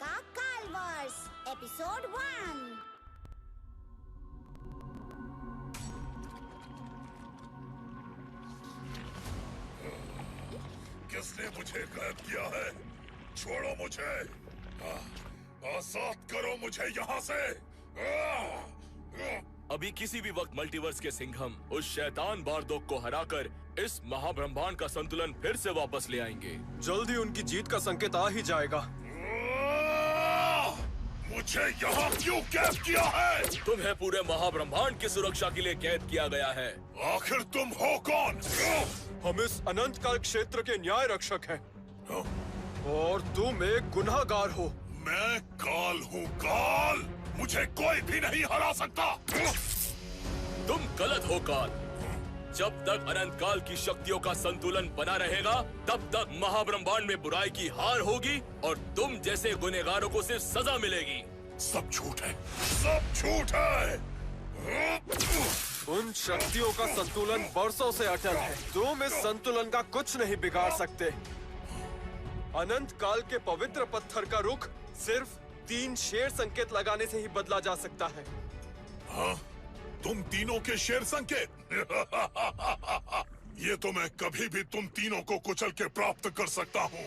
का कालवर्स एपिसोड 1। किसने मुझे कैद किया है? छोड़ो मुझे। आजाद करो मुझे यहाँ से। अभी किसी भी वक्त मल्टीवर्स के सिंघम उस शैतान बारदोक को हराकर इस महाब्रह्मांड का संतुलन फिर से वापस ले आएंगे। जल्दी उनकी जीत का संकेत आ ही जाएगा। मुझे यहाँ क्यों कैद किया है? तुम्हें पूरे महाब्रह्मांड की सुरक्षा के लिए कैद किया गया है। आखिर तुम हो कौन? हम इस अनंत काल क्षेत्र के न्याय रक्षक हैं। और तुम एक गुनहगार हो। मैं काल हूँ काल। मुझे कोई भी नहीं हरा सकता। तुम गलत हो काल। जब तक अनंत काल की शक्तियों का संतुलन बना रहेगा तब तक महाब्रह्मांड में बुराई की हार होगी और तुम जैसे गुनहगारों को सिर्फ सजा मिलेगी। सब झूठ है, सब झूठ है। उन शक्तियों का संतुलन बरसों से अटल है। तुम इस संतुलन का कुछ नहीं बिगाड़ सकते। अनंत काल के पवित्र पत्थर का रुख सिर्फ 3 शेर संकेत लगाने से ही बदला जा सकता है। हाँ? तुम तीनों के शेर संकेत? ये तो मैं कभी भी तुम तीनों को कुचल के प्राप्त कर सकता हूँ।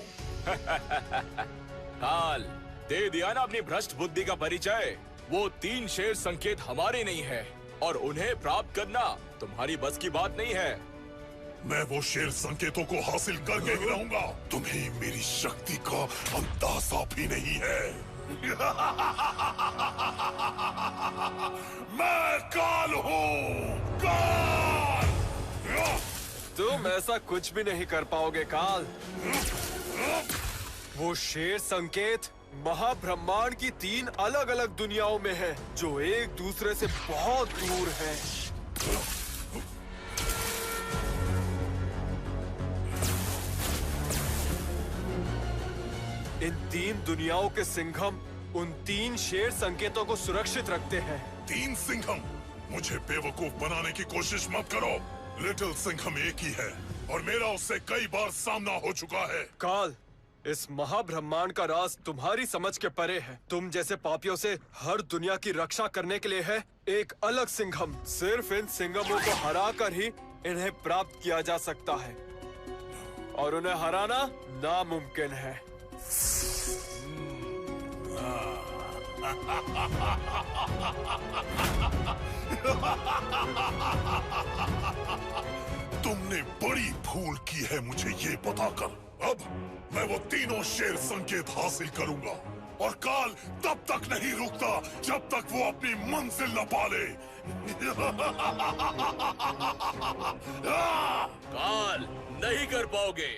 काल, दे दिया ना अपनी भ्रष्ट बुद्धि का परिचय। वो 3 शेर संकेत हमारे नहीं है और उन्हें प्राप्त करना तुम्हारी बस की बात नहीं है। मैं वो शेर संकेतों को हासिल करके ही रहूंगा। तुम्हें मेरी शक्ति का अंदाजा भी नहीं है। मैं काल हूँ, काल। तुम ऐसा कुछ भी नहीं कर पाओगे काल। वो शेर संकेत महाब्रह्मांड की 3 अलग अलग दुनियाओं में है जो एक दूसरे से बहुत दूर है। इन 3 दुनियाओं के सिंघम उन 3 शेर संकेतों को सुरक्षित रखते हैं। 3 सिंघम? मुझे बेवकूफ बनाने की कोशिश मत करो। लिटिल सिंघम एक ही है और मेरा उससे कई बार सामना हो चुका है। काल, इस महाब्रह्मांड का राज तुम्हारी समझ के परे है। तुम जैसे पापियों से हर दुनिया की रक्षा करने के लिए है एक अलग सिंघम। सिर्फ इन सिंघमों को हराकर ही इन्हें प्राप्त किया जा सकता है और उन्हें हराना नामुमकिन है। तुमने बड़ी भूल की है मुझे ये बताकर। अब मैं वो तीनों शेर संकेत हासिल करूंगा और काल तब तक नहीं रुकता जब तक वो अपनी मंजिल न पाले। काल, नहीं कर पाओगे।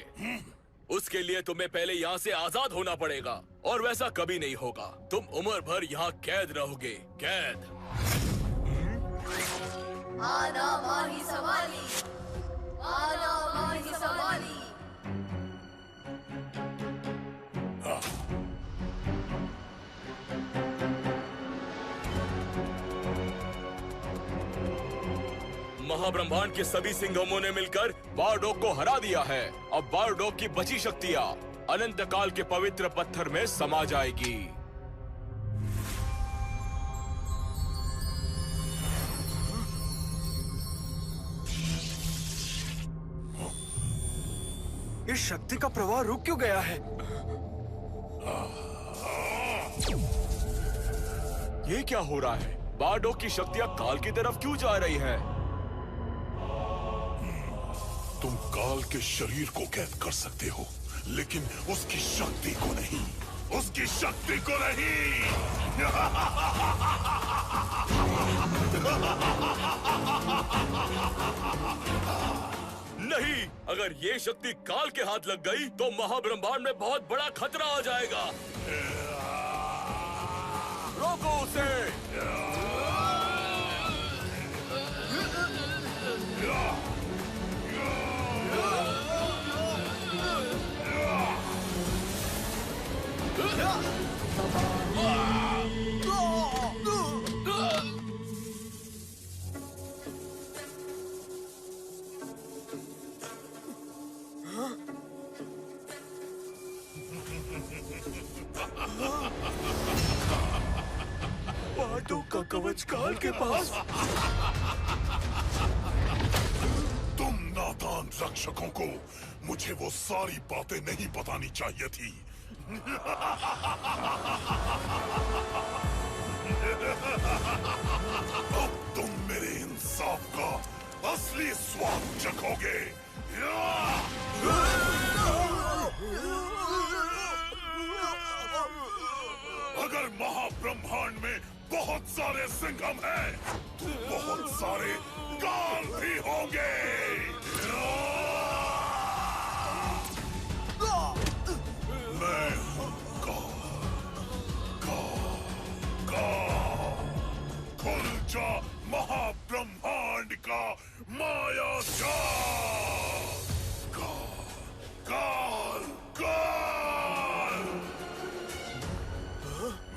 उसके लिए तुम्हें पहले यहाँ से आजाद होना पड़ेगा और वैसा कभी नहीं होगा। तुम उम्र भर यहाँ कैद रहोगे, कैद। आना माही सवाली, आना माही सवाली। महाब्रह्मांड के सभी सिंघमों ने मिलकर बारडोक को हरा दिया है। अब बारडोक की बची शक्तियाँ अनंत काल के पवित्र पत्थर में समा जाएगी। इस शक्ति का प्रवाह रुक क्यों गया है? ये क्या हो रहा है? बारडोक की शक्तियाँ काल की तरफ क्यों जा रही है? तुम काल के शरीर को कैद कर सकते हो लेकिन उसकी शक्ति को नहीं, उसकी शक्ति को नहीं। नहीं, अगर ये शक्ति काल के हाथ लग गई तो महाब्रह्मांड में बहुत बड़ा खतरा आ जाएगा। रोको उसे। बाडो का कवच काल के पास। तुम नादान रक्षकों को मुझे वो सारी बातें नहीं बतानी चाहिए थी। अब तुम मेरे इंसाफ का असली स्वाद चखोगे। अगर महाब्रह्मांड में बहुत सारे सिंघम हैं, तो बहुत सारे काल भी होंगे। मैं हूँ काल। खुल जा महाब्रह्मांड का माया जाल। काल काल।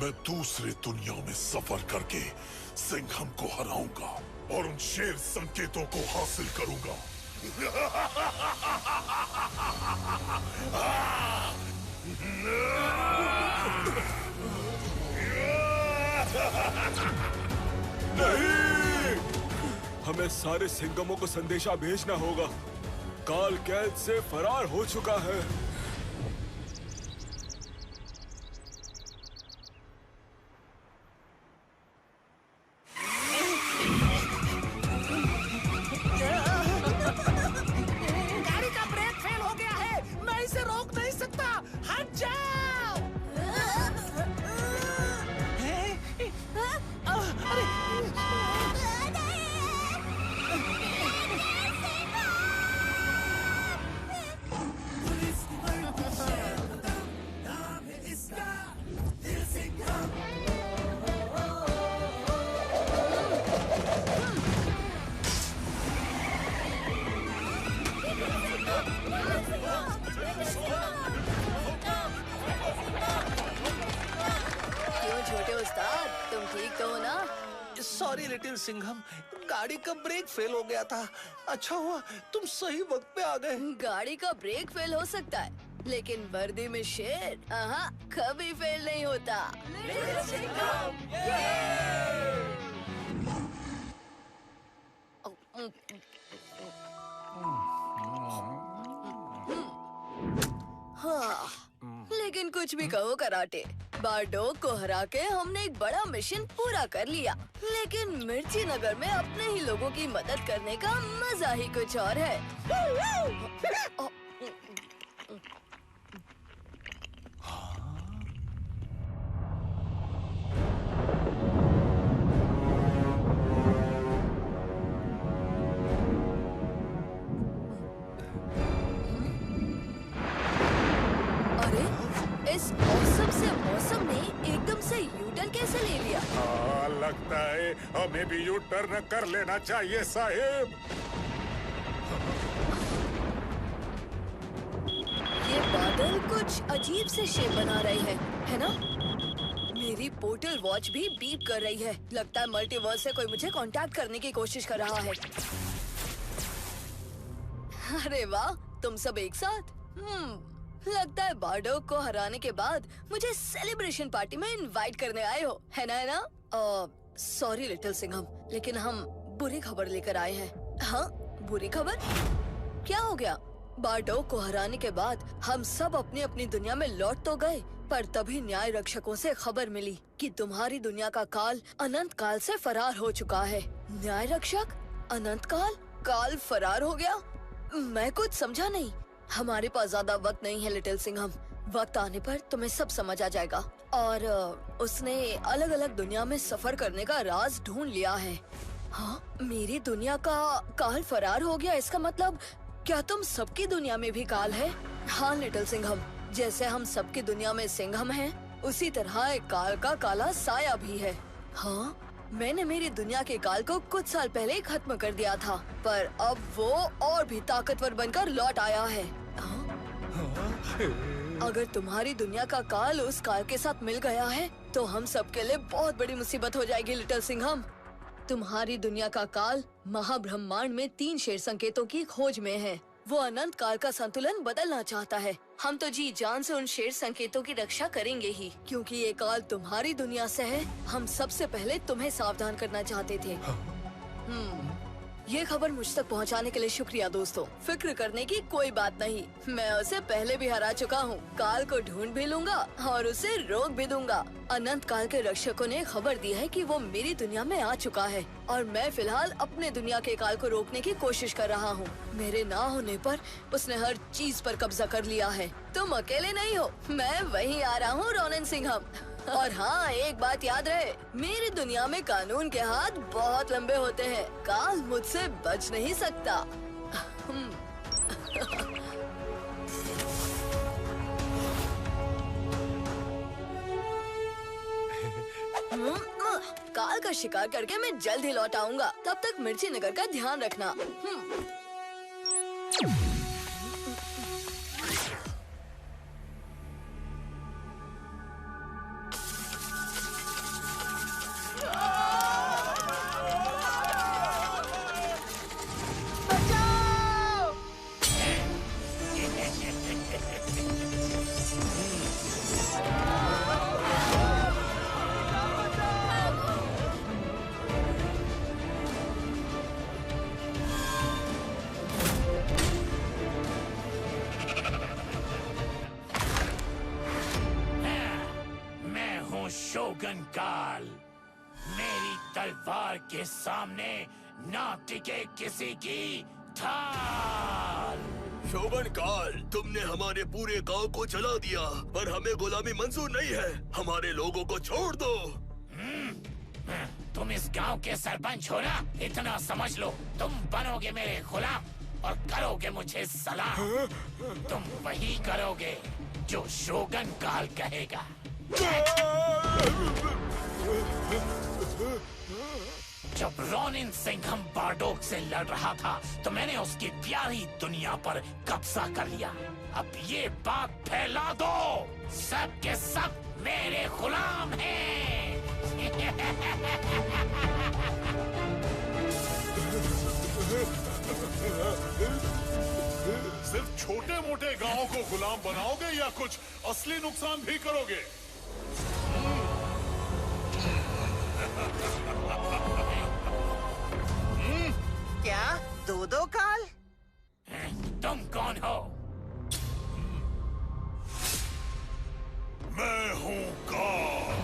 मैं दूसरे दुनिया में सफर करके सिंघम को हराऊंगा और उन शेर संकेतों को हासिल करूंगा। नहीं! हमें सारे सिंघमों को संदेशा भेजना होगा। काल कैद से फरार हो चुका है। गाड़ी का ब्रेक फेल हो गया है। मैं इसे रोक नहीं सकता। हट जाओ। क्यों छोटे उस्ताद, तुम ठीक तो हो ना? सॉरी लिटिल सिंघम, गाड़ी का ब्रेक फेल हो गया था। अच्छा हुआ तुम सही वक्त पे आ गए। गाड़ी का ब्रेक फेल हो सकता है, लेकिन वर्दी में शेर कभी फेल नहीं होता। हाँ, लेकिन कुछ भी कहो कराटे, बारडोग को हरा के हमने एक बड़ा मिशन पूरा कर लिया। लेकिन मिर्ची नगर में अपने ही लोगों की मदद करने का मजा ही कुछ और है। इस मौसम से मौसम ने एकदम से यू-टर्न कैसे ले लिया? लगता है हमें भी यू टर्न कर लेना चाहिए साहिब। ये बादल कुछ अजीब से शेप बना रहे हैं, है ना? मेरी पोर्टल वॉच भी बीप कर रही है। लगता है मल्टीवर्स से कोई मुझे कांटेक्ट करने की कोशिश कर रहा है। अरे वाह, तुम सब एक साथ? लगता है बारडोग को हराने के बाद मुझे सेलिब्रेशन पार्टी में इनवाइट करने आए हो, है ना? सॉरी लिटिल सिंघम, लेकिन हम बुरी खबर लेकर आए हैं। हाँ, बुरी खबर? क्या हो गया? बारडोग को हराने के बाद हम सब अपनी अपनी दुनिया में लौट तो गए, पर तभी न्याय रक्षकों से खबर मिली कि तुम्हारी दुनिया का काल अनंत काल से फरार हो चुका है। न्याय रक्षक? अनंत काल? काल फरार हो गया? मैं कुछ समझा नहीं। हमारे पास ज्यादा वक्त नहीं है लिटिल सिंघम। वक्त आने पर तुम्हें सब समझ आ जाएगा। और उसने अलग अलग दुनिया में सफर करने का राज ढूंढ लिया है। हाँ, मेरी दुनिया का काल फरार हो गया, इसका मतलब क्या तुम सबकी दुनिया में भी काल है? हाँ लिटिल सिंघम, जैसे हम सबकी दुनिया में सिंघम हैं, उसी तरह एक काल का काला साया भी है। हाँ, मैंने मेरी दुनिया के काल को कुछ साल पहले ही खत्म कर दिया था, पर अब वो और भी ताकतवर बनकर लौट आया है। अगर तुम्हारी दुनिया का काल उस काल के साथ मिल गया है, तो हम सबके लिए बहुत बड़ी मुसीबत हो जाएगी लिटिल सिंघम। तुम्हारी दुनिया का काल महाब्रह्मांड में 3 शेर संकेतों की खोज में है। वो अनंत काल का संतुलन बदलना चाहता है। हम तो जी जान से उन शेर संकेतों की रक्षा करेंगे ही, क्योंकि ये काल तुम्हारी दुनिया से है। हम सबसे पहले तुम्हें सावधान करना चाहते थे। ये खबर मुझ तक पहुंचाने के लिए शुक्रिया दोस्तों। फिक्र करने की कोई बात नहीं, मैं उसे पहले भी हरा चुका हूँ। काल को ढूंढ भी लूंगा और उसे रोक भी दूंगा। अनंत काल के रक्षकों ने खबर दी है कि वो मेरी दुनिया में आ चुका है और मैं फिलहाल अपने दुनिया के काल को रोकने की कोशिश कर रहा हूँ। मेरे ना होने पर उसने हर चीज पर कब्जा कर लिया है। तुम अकेले नहीं हो, मैं वहीं आ रहा हूँ रोनिन सिंघम। और हाँ, एक बात याद रहे, मेरी दुनिया में कानून के हाथ बहुत लंबे होते हैं। काल मुझसे बच नहीं सकता। काल का शिकार करके मैं जल्द ही लौट आऊंगा। तब तक मिर्ची नगर का ध्यान रखना। शोगन काल, मेरी तलवार के सामने ना टिके किसी की ढाल। शोगन काल, तुमने हमारे पूरे गांव को जला दिया, पर हमें गुलामी मंजूर नहीं है। हमारे लोगों को छोड़ दो। तुम इस गांव के सरपंच हो ना, इतना समझ लो। तुम बनोगे मेरे गुलाम और करोगे मुझे सलाम। तुम वही करोगे जो शोगन काल कहेगा। जब रोनिन सिंघम बारडोक से लड़ रहा था तो मैंने उसकी प्यारी दुनिया पर कब्जा कर लिया। अब ये बात फैला दो, सब के सब मेरे गुलाम हैं। सिर्फ छोटे मोटे गांवों को गुलाम बनाओगे या कुछ असली नुकसान भी करोगे? क्या दो काल? तुम कौन हो? मैं हूँ काल,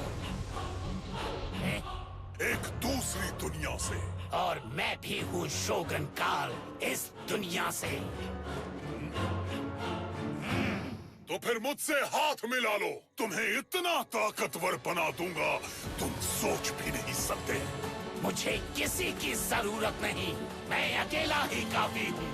एक दूसरी दुनिया से। और मैं भी हूँ शोगन काल, इस दुनिया से। तो फिर मुझसे हाथ मिला लो, तुम्हें इतना ताकतवर बना दूंगा तुम सोच भी नहीं सकते। मुझे किसी की जरूरत नहीं, मैं अकेला ही काफी हूँ।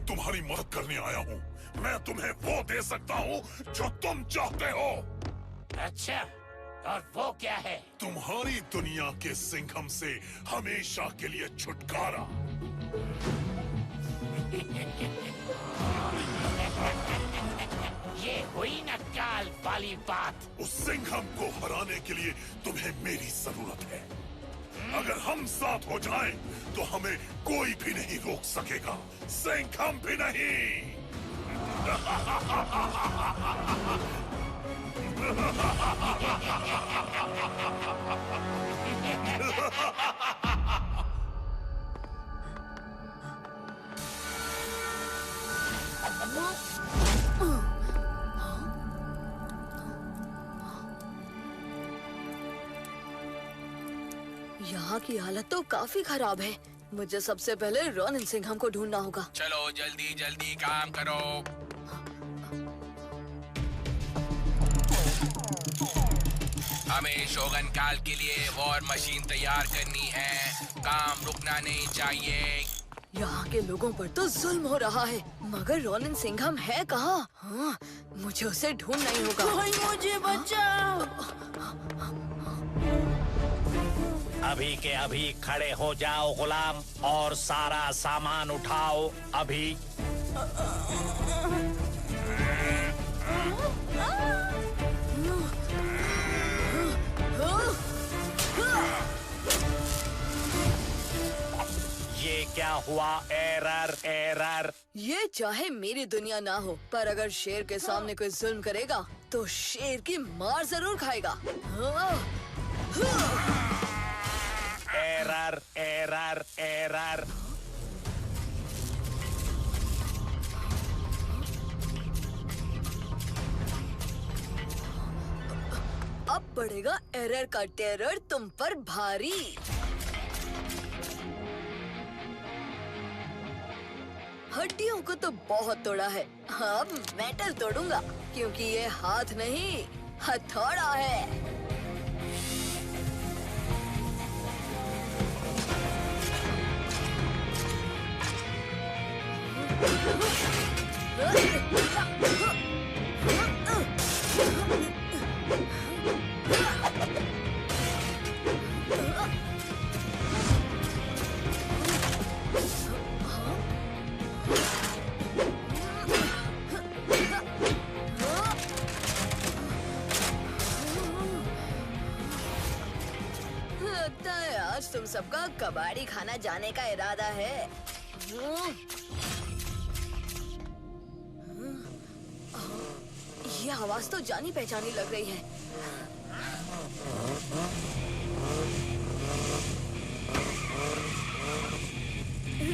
तुम्हारी मदद करने आया हूँ। मैं तुम्हें वो दे सकता हूँ जो तुम चाहते हो। अच्छा, और वो क्या है? तुम्हारी दुनिया के सिंघम से हमेशा के लिए छुटकारा। ये हुई न काल वाली बात। उस सिंघम को हराने के लिए तुम्हें मेरी जरूरत है। अगर हम साथ हो जाएं, तो हमें कोई भी नहीं रोक सकेगा, सिंघम भी नहीं। यहाँ की हालत तो काफी खराब है। मुझे सबसे पहले रोनिन सिंघम को ढूंढना होगा। चलो जल्दी जल्दी काम करो। हमें शोगन काल के लिए वॉर मशीन तैयार करनी है। काम रुकना नहीं चाहिए। यहाँ के लोगों पर तो जुल्म हो रहा है, मगर रोनिन सिंघम है कहाँ? हाँ, मुझे उसे ढूंढना ही होगा। कोई मुझे बचाओ। अभी के अभी खड़े हो जाओ गुलाम, और सारा सामान उठाओ अभी। ये क्या हुआ? Error error. ये चाहे मेरी दुनिया ना हो, पर अगर शेर के सामने कोई जुल्म करेगा तो शेर की मार जरूर खाएगा। Error error error. अब पड़ेगा एरर का टेरर तुम पर भारी। हड्डियों को तो बहुत तोड़ा है, अब मेटल तोड़ूंगा, क्योंकि ये हाथ नहीं हथौड़ा है। लगता है आज तुम सबका कबाड़ी खाना जाने का इरादा है। ये आवाज तो जानी पहचानी लग रही है।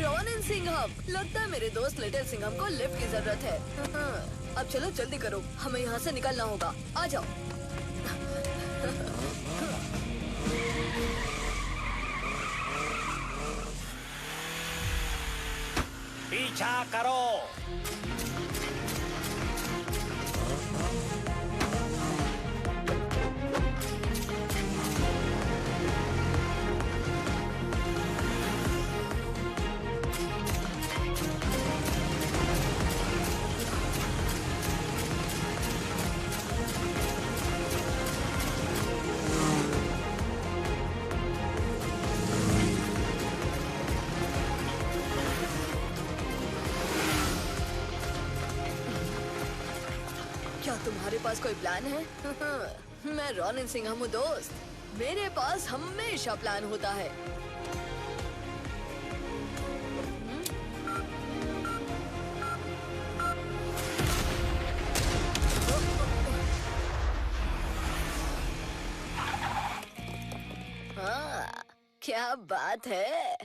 रोनिन सिंघम, लगता है मेरे दोस्त लिटिल सिंघम को लिफ्ट की जरूरत है। अब चलो जल्दी करो, हमें यहाँ से निकलना होगा। आ जाओ। पीछा करो। क्या तुम्हारे पास कोई प्लान है? मैं रोनिन सिंघम हूँ दोस्त, मेरे पास हमेशा प्लान होता है। हाँ, क्या बात है।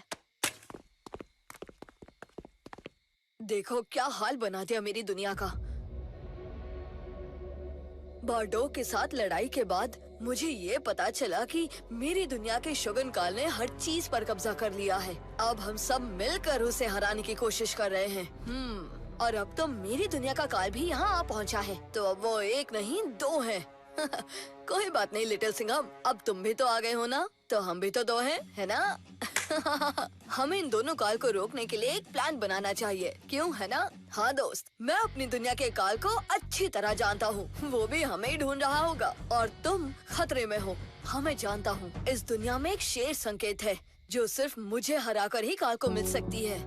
देखो क्या हाल बना दिया मेरी दुनिया का। बारडोक के साथ लड़ाई के बाद मुझे ये पता चला कि मेरी दुनिया के शोगन काल ने हर चीज पर कब्जा कर लिया है। अब हम सब मिलकर उसे हराने की कोशिश कर रहे हैं। और अब तो मेरी दुनिया का काल भी यहाँ आ पहुँचा है, तो अब वो एक नहीं दो है। कोई बात नहीं लिटिल सिंघम, अब तुम भी तो आ गए हो ना, तो हम भी तो दो हैं, है ना? हमें इन दोनों काल को रोकने के लिए एक प्लान बनाना चाहिए, क्यों, है ना? हाँ दोस्त, मैं अपनी दुनिया के काल को अच्छी तरह जानता हूँ, वो भी हमें ही ढूंढ रहा होगा, और तुम खतरे में हो। हमें जानता हूँ, इस दुनिया में एक शेर संकेत है जो सिर्फ मुझे हराकर ही काल को मिल सकती है,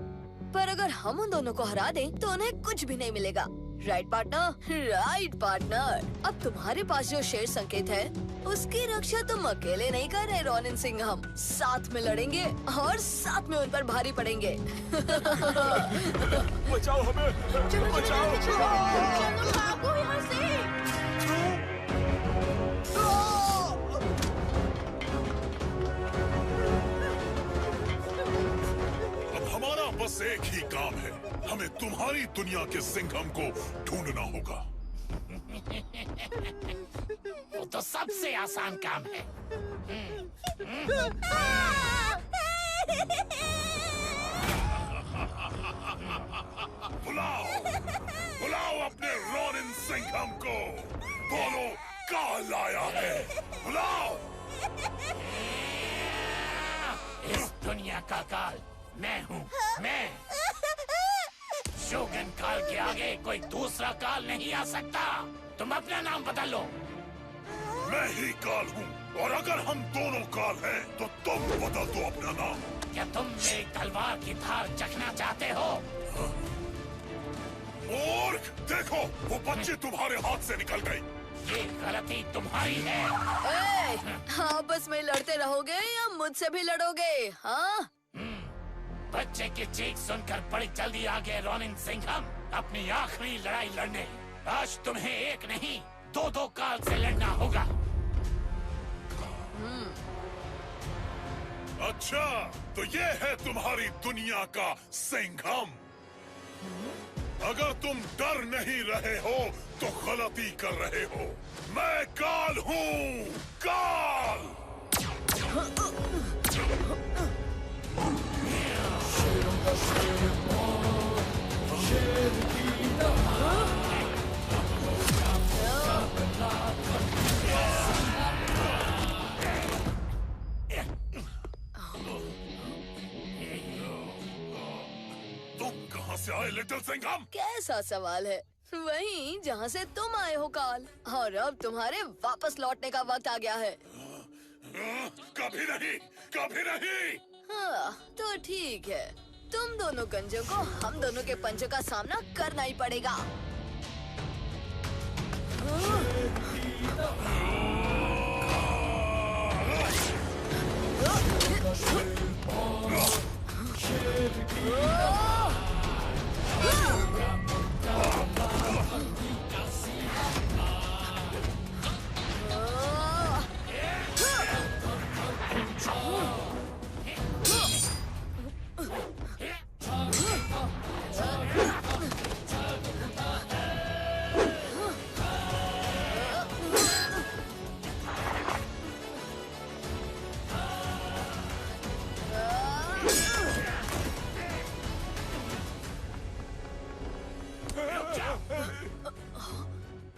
पर अगर हम उन दोनों को हरा दें तो उन्हें कुछ भी नहीं मिलेगा। Right partner? Right partner. अब तुम्हारे पास जो शेर संकेत है उसकी रक्षा तुम अकेले नहीं कर रहे रोनिन सिंघम, साथ में लड़ेंगे और साथ में उन पर भारी पड़ेंगे। बचाओ हमें, बचाओ। चलो भागो यहाँ से। अब हमारा बस एक ही काम है, हमें तुम्हारी दुनिया के सिंघम को ढूंढना होगा। वो तो सबसे आसान काम है। बुलाओ, बुलाओ अपने रोनिन सिंघम को, बोलो कहाँ लाया है, बुलाओ। इस दुनिया का काल मैं हूँ मैं। शोगन काल के आगे कोई दूसरा काल नहीं आ सकता। तुम अपना नाम बदल लो। मैं ही काल हूँ, और अगर हम दोनों काल हैं, तो तुम बदल दो अपना नाम। क्या तुम मेरी तलवार की धार चखना चाहते हो? मूर्ख, देखो वो बच्ची तुम्हारे हाथ से निकल गई। ये गलती तुम्हारी है। ए, आपस में लड़ते रहोगे या मुझसे भी लड़ोगे? हाँ, बच्चे की चीख सुनकर बड़ी जल्दी आ गए रोनिन सिंघम अपनी आखिरी लड़ाई लड़ने। आज तुम्हें एक नहीं, दो काल से लड़ना होगा। अच्छा, तो ये है तुम्हारी दुनिया का सिंघम। अगर तुम डर नहीं रहे हो तो गलती कर रहे हो। मैं काल हूँ, काल। तुम कहाँ से आए लिटिल सिंघम? कैसा सवाल है? वहीं जहाँ से तुम आए हो काल, और अब तुम्हारे वापस लौटने का वक्त आ गया है। कभी नहीं, कभी नहीं। हाँ, तो ठीक है, तुम दोनों गंजों को हम दोनों के पंचों का सामना करना ही पड़ेगा।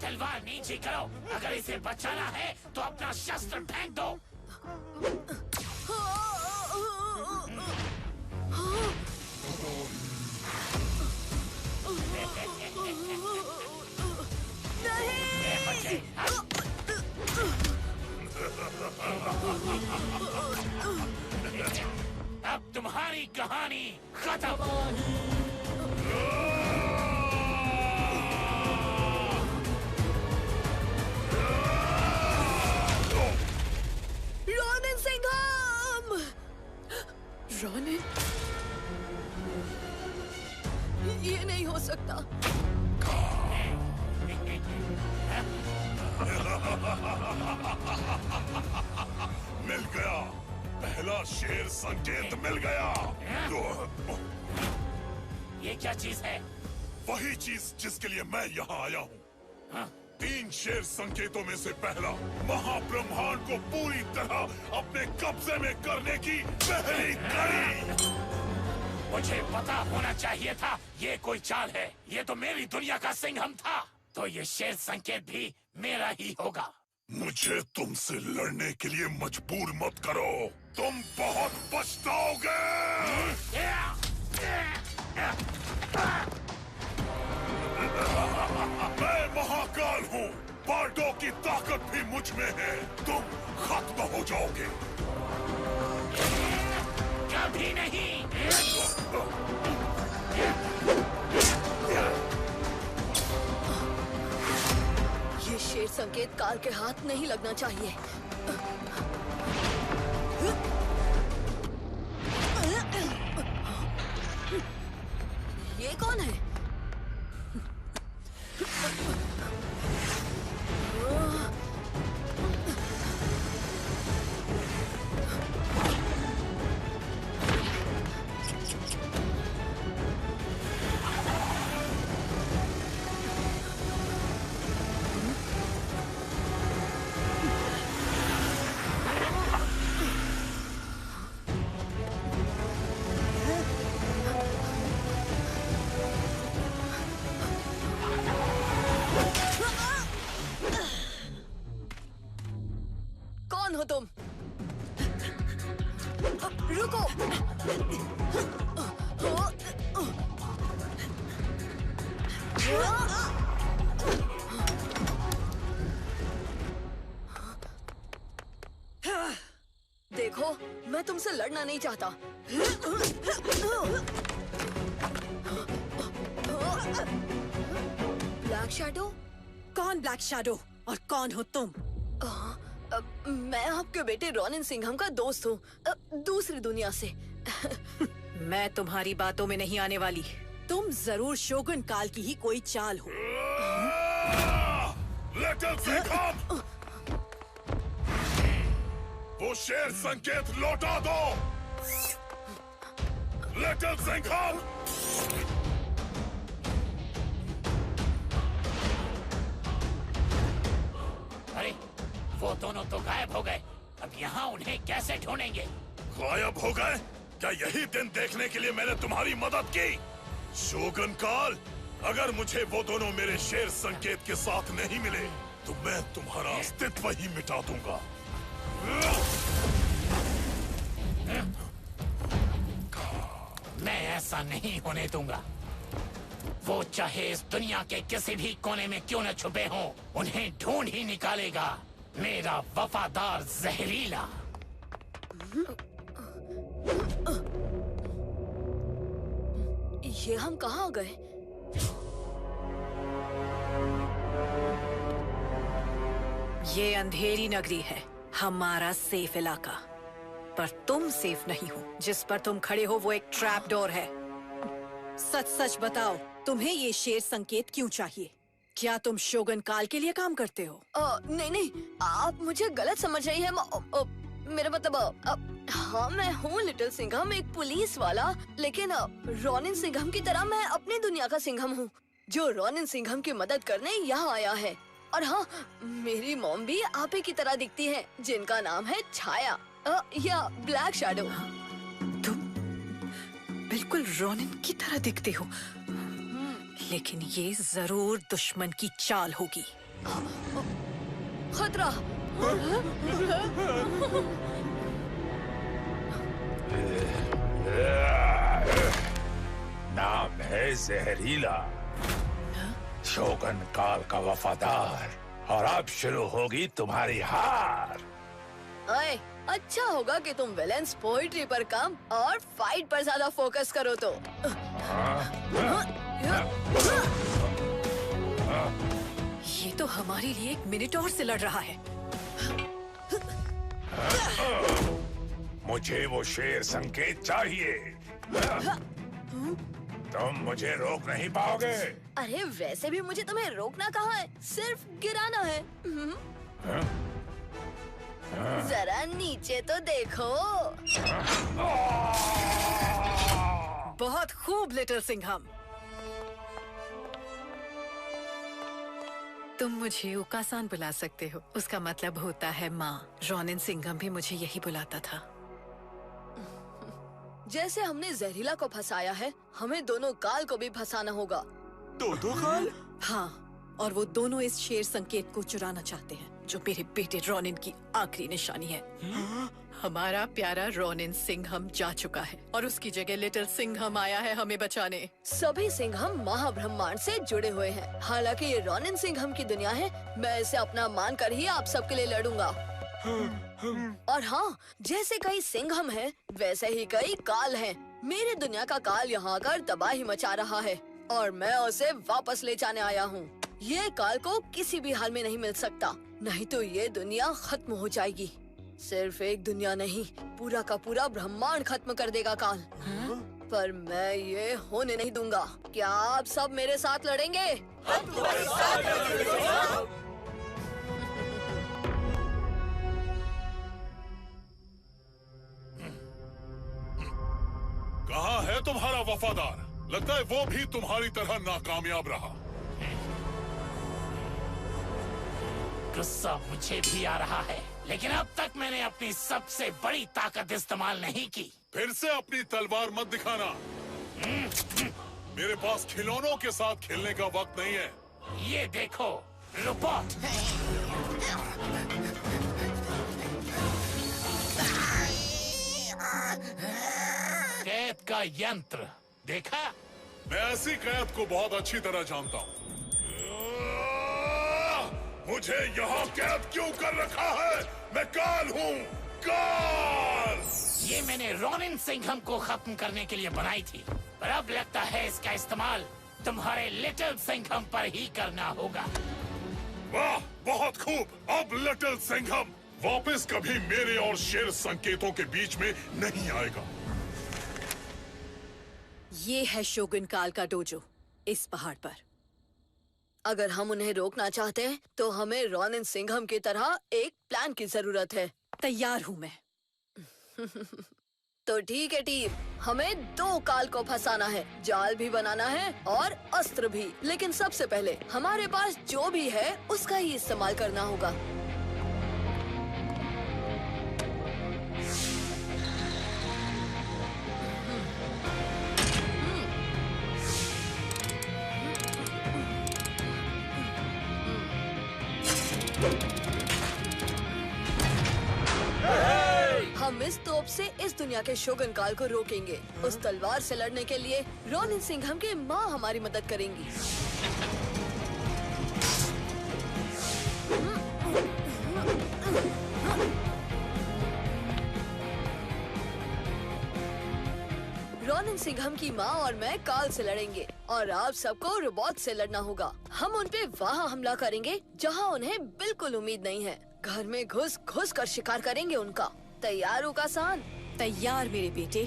तलवार नीचे करो। अगर इसे बचाना है तो अपना शस्त्र फेंक दो। अब तुम्हारी कहानी खत्म। रोनिन सिंघम! रोनिन? ये नहीं हो सकता। मिल गया, पहला शेर संकेत मिल गया। ये क्या चीज है? वही चीज जिसके लिए मैं यहाँ आया हूँ। हाँ? 3 शेर संकेतों में से पहला, महाब्रह्मांड को पूरी तरह अपने कब्जे में करने की पहली कड़ी। मुझे पता होना चाहिए था ये कोई चाल है। ये तो मेरी दुनिया का सिंघम था, तो ये शेर संकेत भी मेरा ही होगा। मुझे तुमसे लड़ने के लिए मजबूर मत करो, तुम बहुत पछताओगे। मैं महाकाल हूँ, बार्डो की ताकत भी मुझ में है। तुम खत्म हो जाओगे। कभी नहीं। ये शेर संकेत काल के हाथ नहीं लगना चाहिए। ये कौन है? कौन हो तुम? रुको। देखो, मैं तुमसे लड़ना नहीं चाहता। Black shadow? कौन ब्लैक शैडो और कौन हो तुम? मैं आपके बेटे रॉनिन सिंघम का दोस्त हूँ, दूसरी दुनिया से। मैं तुम्हारी बातों में नहीं आने वाली। तुम जरूर शोगुन काल की ही कोई चाल हो। लिटिल सिंघम, वो शेर संकेत लौटा दो। लिटिल सिंघम, अरे वो दोनों तो गायब हो गए। अब यहाँ उन्हें कैसे ढूंढेंगे? गायब हो गए? क्या यही दिन देखने के लिए मैंने तुम्हारी मदद की? शोगुन काल, अगर मुझे वो दोनों मेरे शेर संकेत के साथ नहीं मिले तो मैं तुम्हारा अस्तित्व ही मिटा दूंगा। मैं ऐसा नहीं होने दूंगा। वो चाहे इस दुनिया के किसी भी कोने में क्यों न छुपे हों, उन्हें ढूंढ ही निकालेगा मेरा वफादार जहरीला। ये हम कहाँ गए? ये अंधेरी नगरी है, हमारा सेफ इलाका। पर तुम सेफ नहीं हो। जिस पर तुम खड़े हो वो एक ट्रैप डोर है। सच सच बताओ, तुम्हें ये शेर संकेत क्यों चाहिए? क्या तुम शोगुन काल के लिए काम करते हो? नहीं नहीं, आप मुझे गलत समझ रही हैं। मेरा मतलब हाँ, मैं हूँ लिटिल सिंघम, एक पुलिस वाला, लेकिन रॉनिन सिंघम की तरह मैं अपनी दुनिया का सिंघम हूँ जो रॉनिन सिंघम की मदद करने यहाँ आया है। और हाँ, मेरी मॉम भी आपे की तरह दिखती है, जिनका नाम है छाया या ब्लैक शैडो। तुम बिल्कुल रॉनिन की तरह दिखते हो, लेकिन ये जरूर दुश्मन की चाल होगी। खतरा! नाम है जहरीला, शोगुन काल का वफादार, और अब शुरू होगी तुम्हारी हार। अरे, अच्छा होगा कि तुम विलेंस पोइट्री पर कम और फाइट पर ज्यादा फोकस करो तो। ये तो हमारे लिए एक मिनटोर से लड़ रहा है। मुझे वो शेर संकेत चाहिए। तुम मुझे रोक नहीं पाओगे। अरे वैसे भी मुझे तुम्हें रोकना कहाँ है, सिर्फ गिराना है। जरा नीचे तो देखो। बहुत खूब लिटिल सिंघम। तुम मुझे उकासान बुला सकते हो, उसका मतलब होता है माँ। रॉनिन सिंघम भी मुझे यही बुलाता था। जैसे हमने जहरीला को फंसाया है, हमें दोनों काल को भी फंसाना होगा। दो काल? हाँ, और वो दोनों इस शेर संकेत को चुराना चाहते हैं, जो मेरे बेटे रॉनिन की आखिरी निशानी है। हमारा प्यारा रॉनिन सिंघम जा चुका है और उसकी जगह लिटिल सिंघम आया है हमें बचाने। सभी सिंघम महाब्रह्मांड से जुड़े हुए हैं। हालांकि ये रॉनिन सिंघम की दुनिया है, मैं इसे अपना मानकर ही आप सबके लिए लड़ूंगा। और हाँ, जैसे कई सिंघम हैं, वैसे ही कई काल हैं। मेरी दुनिया का काल यहाँ आकर तबाही मचा रहा है और मैं उसे वापस ले जाने आया हूँ। ये काल को किसी भी हाल में नहीं मिल सकता, नहीं तो ये दुनिया खत्म हो जाएगी। सिर्फ एक दुनिया नहीं, पूरा का पूरा ब्रह्मांड खत्म कर देगा काल। पर मैं ये होने नहीं दूंगा। क्या आप सब मेरे साथ लड़ेंगे? कहाँ है तुम्हारा वफादार? लगता है वो भी तुम्हारी तरह नाकामयाब रहा। गुस्सा मुझे भी आ रहा है, लेकिन अब तक मैंने अपनी सबसे बड़ी ताकत इस्तेमाल नहीं की। फिर से अपनी तलवार मत दिखाना। मेरे पास खिलौनों के साथ खेलने का वक्त नहीं है। ये देखो, रोबोट। का यंत्र देखा? मैं ऐसी कैद को बहुत अच्छी तरह जानता हूँ। मुझे यहाँ कैद क्यों कर रखा है? मैं काल हूँ, काल! ये मैंने रॉनिन सिंघम को खत्म करने के लिए बनाई थी, पर अब लगता है इसका इस्तेमाल तुम्हारे लिटिल सिंघम पर ही करना होगा। वाह, बहुत खूब। अब लिटिल सिंघम वापस कभी मेरे और शेर संकेतों के बीच में नहीं आएगा। ये है शोगुन काल का डोजो इस पहाड़ पर। अगर हम उन्हें रोकना चाहते हैं तो हमें रॉनिन सिंघम की तरह एक प्लान की जरूरत है। तैयार हूँ मैं। तो ठीक है टीम, हमें 2 काल को फंसाना है, जाल भी बनाना है और अस्त्र भी। लेकिन सबसे पहले हमारे पास जो भी है उसका ही इस्तेमाल करना होगा। हम इस तोप से इस दुनिया के शोगन काल को रोकेंगे। उस तलवार से लड़ने के लिए रॉनिन सिंघम की माँ हमारी मदद करेंगी। रॉनिन सिंघम की माँ और मैं काल से लड़ेंगे और आप सबको रोबोट से लड़ना होगा। हम उन पे वहाँ हमला करेंगे जहाँ उन्हें बिल्कुल उम्मीद नहीं है। घर में घुस घुस कर शिकार करेंगे उनका। तैयार हो कासान? तैयार मेरे बेटे।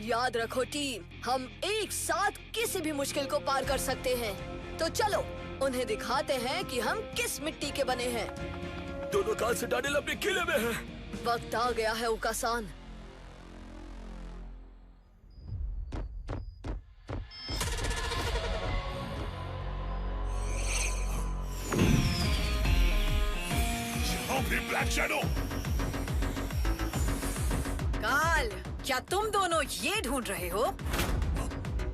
याद रखो टीम, हम एक साथ किसी भी मुश्किल को पार कर सकते हैं। तो चलो उन्हें दिखाते हैं कि हम किस मिट्टी के बने हैं। दोनों काल से डानियल अपने किले में है। वक्त आ गया है उकासान। ब्लैक शैडो, काल, क्या तुम दोनों ये ढूंढ रहे हो?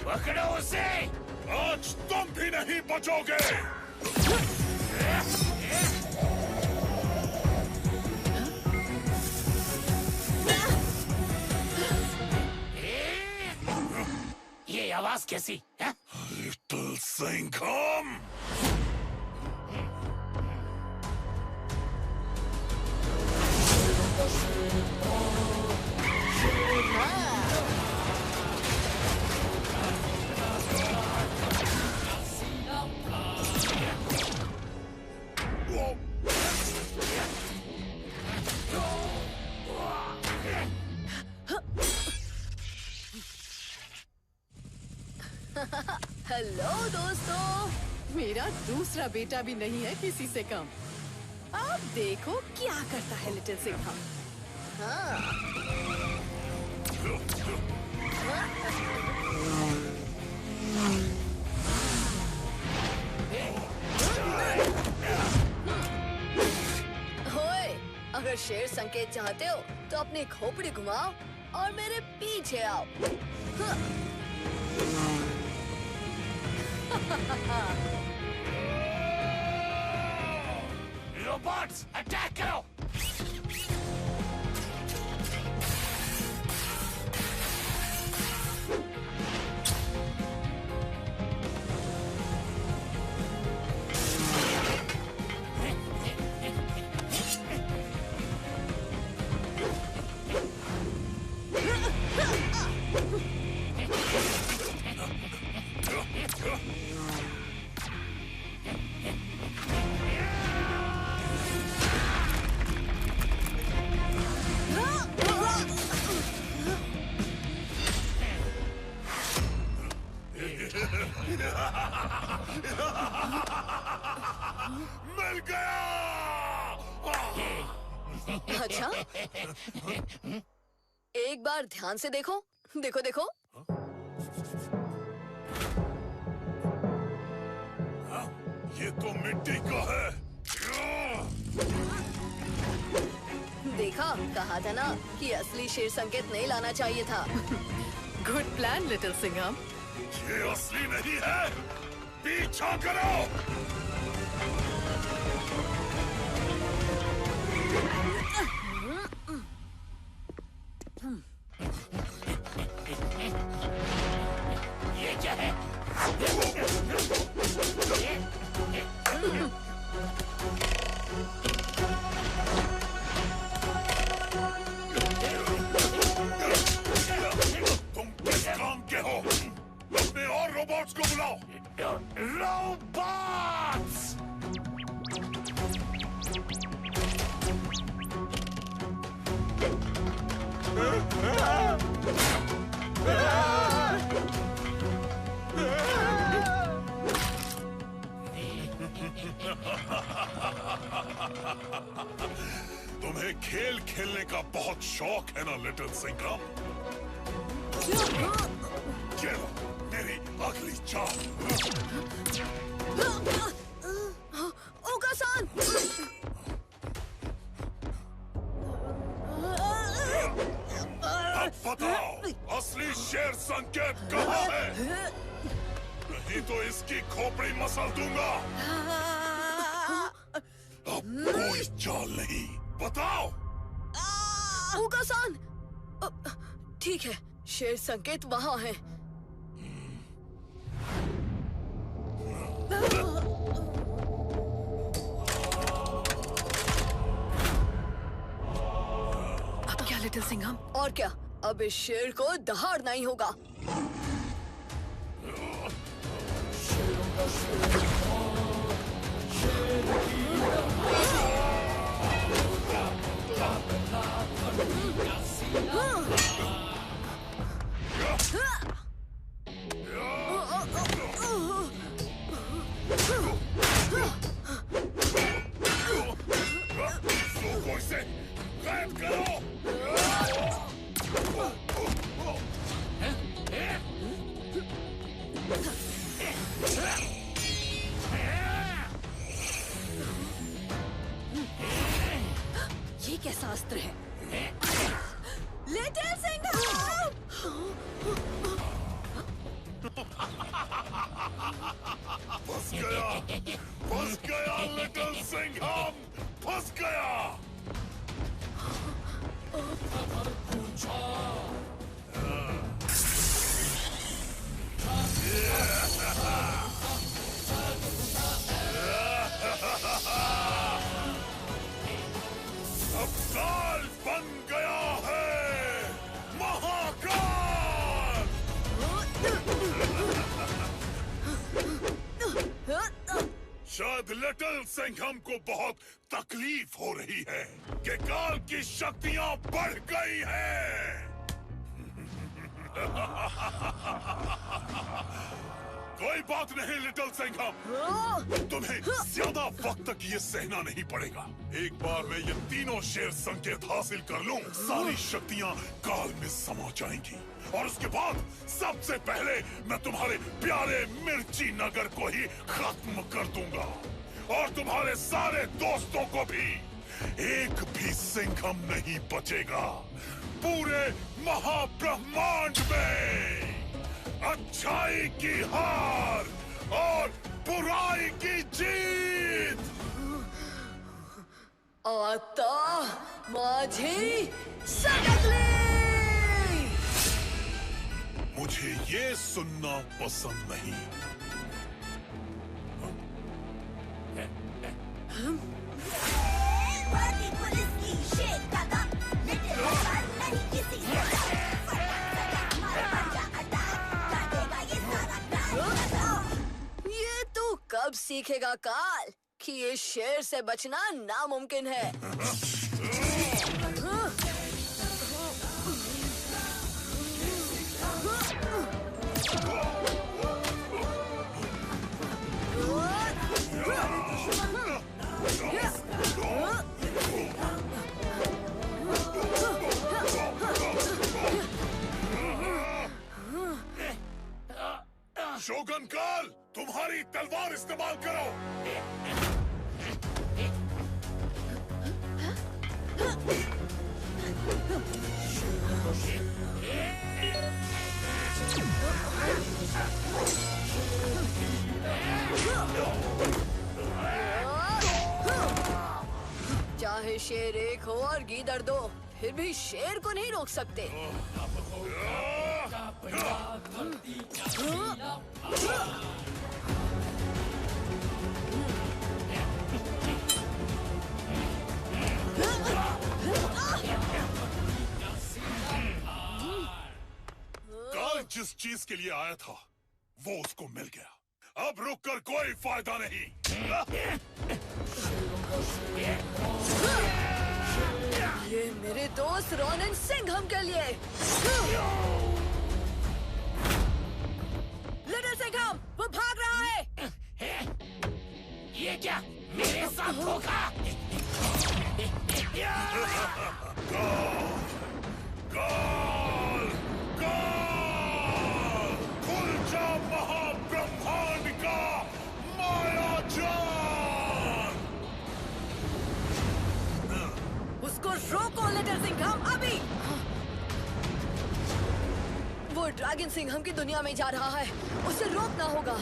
पकड़ो उसे! आज तुम भी नहीं बचोगे। ये आवाज कैसी है? लिटिल सिंघम! हेलो दोस्तों। मेरा दूसरा बेटा भी नहीं है किसी से कम। अब देखो क्या करता है लिटिल सिंघम। ओए, अगर शेर संकेत चाहते हो तो अपनी खोपड़ी घुमाओ और मेरे पीछे आओ। रोबोट्स अटैक करो! मिल गया। अच्छा, एक बार ध्यान से देखो, देखो देखो। ये तो मिट्टी का है। देखा, कहा था ना कि असली शेर संकेत नहीं लाना चाहिए था। Good plan little Singham. ये असली नहीं है, पीछा करो। तुम्हें खेल खेलने का बहुत शौक है ना लिटिल सिंघम? ये लो, मेरी अगली चाल। ओकासान! अब बताओ, असली शेर संकेत कहाँ है? नहीं तो इसकी खोपड़ी मसल दूंगा। अब कोई चाल नहीं, बताओ। ओकासान! ठीक है, शेर संकेत वहाँ है। अब क्या लिटिल सिंघम? और क्या, अब इस शेर को दहाड़ना ही होगा। लोगों से कैद करो। ये कैसा अस्त्र है? लिटिल सिंघम! फंस गया लिटिल सिंघम, फंस गया। अब काल बन गया है, महाकाल। शायद लिटिल सिंघम को बहुत तकलीफ हो रही है कि काल की शक्तियां बढ़ गई हैं। कोई बात नहीं लिटिल सिंघम, तुम्हें ज्यादा वक्त तक ये सहना नहीं पड़ेगा। एक बार मैं ये तीनों शेर संकेत हासिल कर लूं, सारी शक्तियां काल में समा जाएंगी और उसके बाद सबसे पहले मैं तुम्हारे प्यारे मिर्ची नगर को ही खत्म कर दूंगा और तुम्हारे सारे दोस्तों को भी। एक भी सिंघम नहीं बचेगा पूरे महाब्रह्मांड में। अच्छाई की हार और बुराई की जीत। आता माझी सडकली! मुझे ये सुनना पसंद नहीं। ये तू कब सीखेगा काल कि ये शेर से बचना नामुमकिन है? शोगन काल, तुम्हारी तलवार इस्तेमाल करो। चाहे शेर एक हो और गीदड़ दो, फिर भी शेर को नहीं रोक सकते। काल जिस चीज के लिए आया था वो उसको मिल गया। अब रुककर कोई फायदा नहीं। ये मेरे दोस्त रोनिन सिंघम के लिए। लिटिल सिंघम, वो भाग रहा है। ये क्या मेरे साथ धोखा? काल काल खुल जा महाब्रह्मांड का माया जाल। उसको रोको लिटिल सिंघम अभी। वो ड्रैगन सिंघम की दुनिया में जा रहा है, उसे रोकना होगा।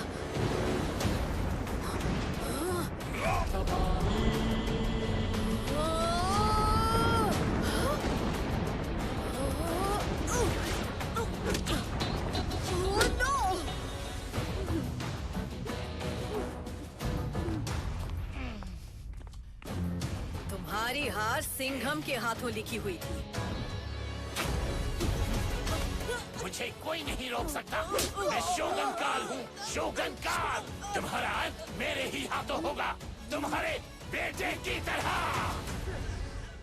तुम्हारी हार सिंघम के हाथों लिखी हुई थी। मुझे कोई नहीं रोक सकता। मैं शोगन काल हूँ, शोगन काल। तुम्हारा अंत मेरे ही हाथों होगा, तुम्हारे बेटे की तरह।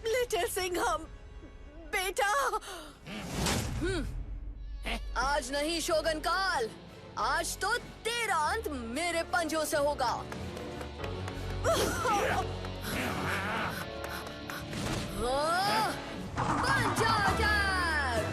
लिटिल सिंघम बेटा। आज नहीं शोगन काल, आज तो तेरा अंत मेरे पंजों से होगा। पंजा अटैक!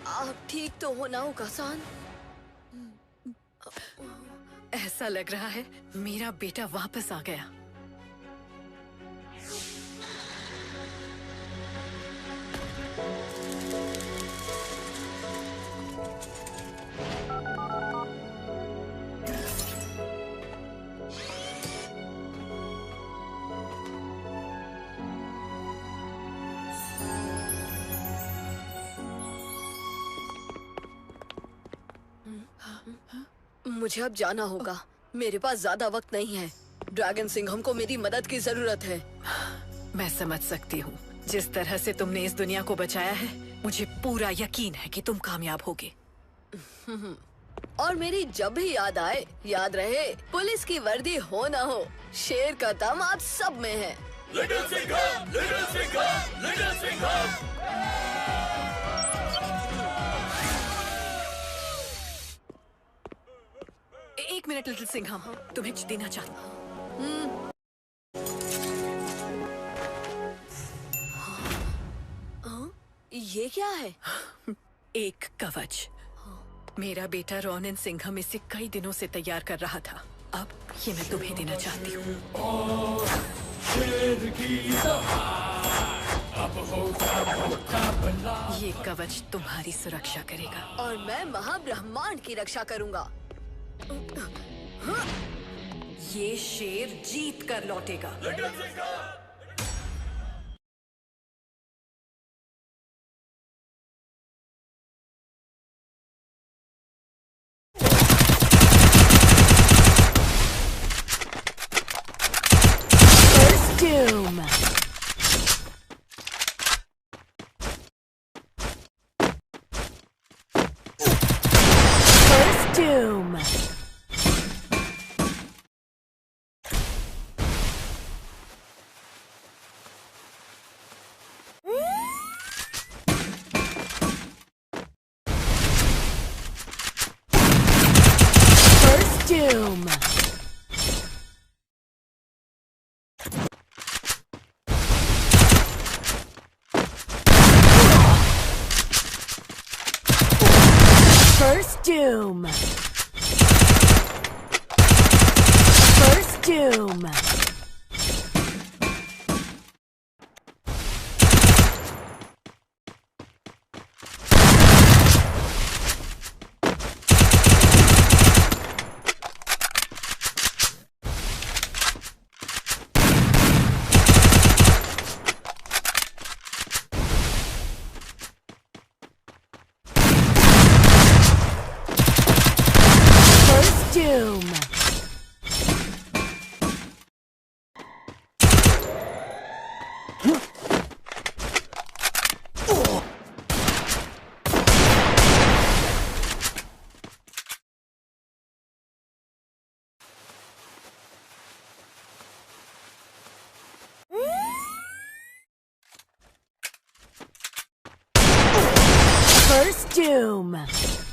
आप ठीक तो हो ना उकासान? ऐसा लग रहा है मेरा बेटा वापस आ गया। मुझे अब जाना होगा, मेरे पास ज्यादा वक्त नहीं है। ड्रैगन सिंघम को मेरी मदद की जरूरत है। मैं समझ सकती हूँ, जिस तरह से तुमने इस दुनिया को बचाया है, मुझे पूरा यकीन है कि तुम कामयाब होगे। और मेरी जब भी याद आए, याद रहे पुलिस की वर्दी हो ना हो, शेर का दम आप सब में है। Little Singham, little Singham, little Singham. एक मिनट लिटिल सिंघम, तुम्हें कुछ देना चाहता हूँ। ये क्या है? एक कवच। मेरा बेटा रॉनिन सिंघम इसे कई दिनों से तैयार कर रहा था। अब ये मैं तुम्हें देना चाहती हूँ। ये कवच तुम्हारी सुरक्षा करेगा। और मैं महाब्रह्मांड की रक्षा करूंगा। ये शेर जीत कर लौटेगा। First Doom. First Doom. First Doom. First Doom. First Doom. First Doom. Doom.